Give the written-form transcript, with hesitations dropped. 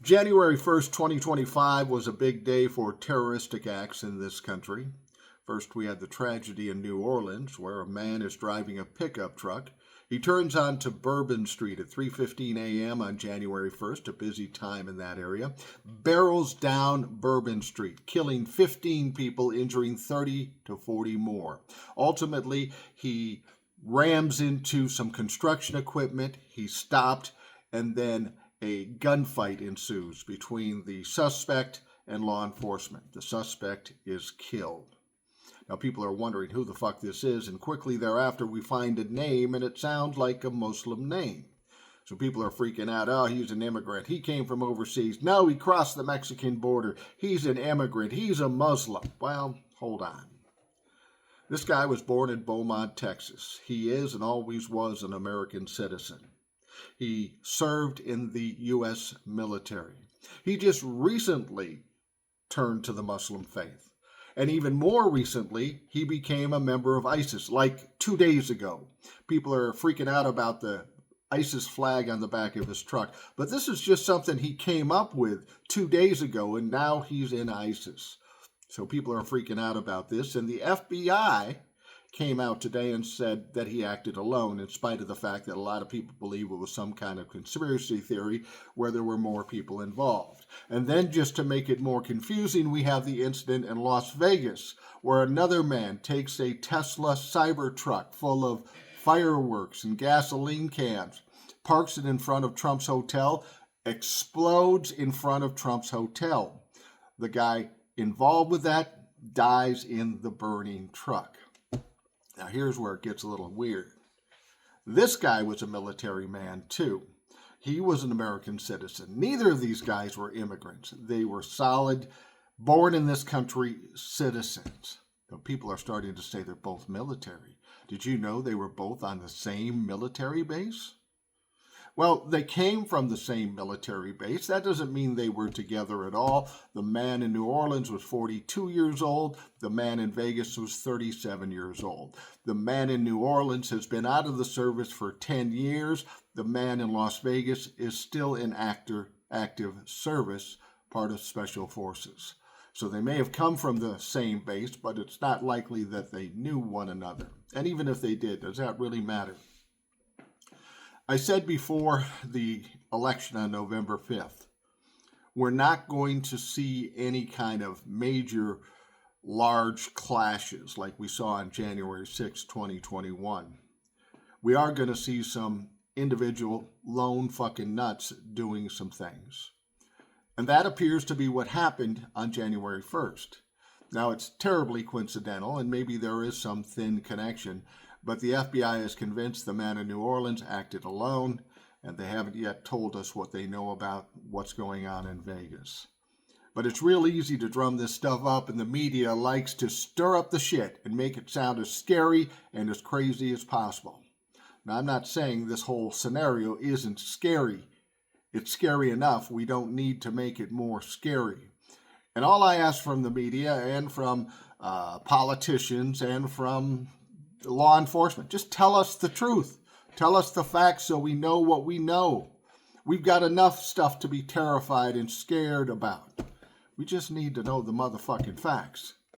January 1st, 2025 was a big day for terroristic acts in this country. First, we had the tragedy in New Orleans where a man is driving a pickup truck. He turns onto Bourbon Street at 3:15 a.m. on January 1st, a busy time in that area, barrels down Bourbon Street, killing 15 people, injuring 30 to 40 more. Ultimately, he rams into some construction equipment. He stopped, and then a gunfight ensues between the suspect and law enforcement. The suspect is killed. Now, people are wondering who the fuck this is, and quickly thereafter we find a name, and it sounds like a Muslim name. So people are freaking out. Oh, he's an immigrant. He came from overseas. No, he crossed the Mexican border. He's an immigrant. He's a Muslim. Well, hold on. This guy was born in Beaumont, Texas. He is and always was an American citizen. He served in the U.S. military. He just recently turned to the Muslim faith. And even more recently, he became a member of ISIS, like 2 days ago. People are freaking out about the ISIS flag on the back of his truck. But this is just something he came up with 2 days ago, and now he's in ISIS. So people are freaking out about this. And the FBI came out today and said that he acted alone, in spite of the fact that a lot of people believe it was some kind of conspiracy theory where there were more people involved. And then, just to make it more confusing, we have the incident in Las Vegas where another man takes a Tesla Cybertruck full of fireworks and gasoline cans, parks it in front of Trump's hotel, explodes in front of Trump's hotel. The guy involved with that dies in the burning truck. Now, here's where it gets a little weird. This guy was a military man, too. He was an American citizen. Neither of these guys were immigrants. They were solid, born in this country citizens. But people are starting to say they're both military. Did you know they were both on the same military base? Well, they came from the same military base. That doesn't mean they were together at all. The man in New Orleans was 42 years old. The man in Vegas was 37 years old. The man in New Orleans has been out of the service for 10 years. The man in Las Vegas is still in active service, part of Special Forces. So they may have come from the same base, but it's not likely that they knew one another. And even if they did, does that really matter? I said before the election on November 5th, we're not going to see any kind of major, large clashes like we saw on January 6, 2021. We are going to see some individual lone fucking nuts doing some things. And that appears to be what happened on January 1st. Now, it's terribly coincidental, and maybe there is some thin connection, but the FBI is convinced the man in New Orleans acted alone, and they haven't yet told us what they know about what's going on in Vegas. But it's real easy to drum this stuff up, and the media likes to stir up the shit and make it sound as scary and as crazy as possible. Now, I'm not saying this whole scenario isn't scary. It's scary enough. We don't need to make it more scary. And all I ask from the media and from politicians and from law enforcement, just tell us the truth. Tell us the facts so we know what we know. We've got enough stuff to be terrified and scared about. We just need to know the motherfucking facts.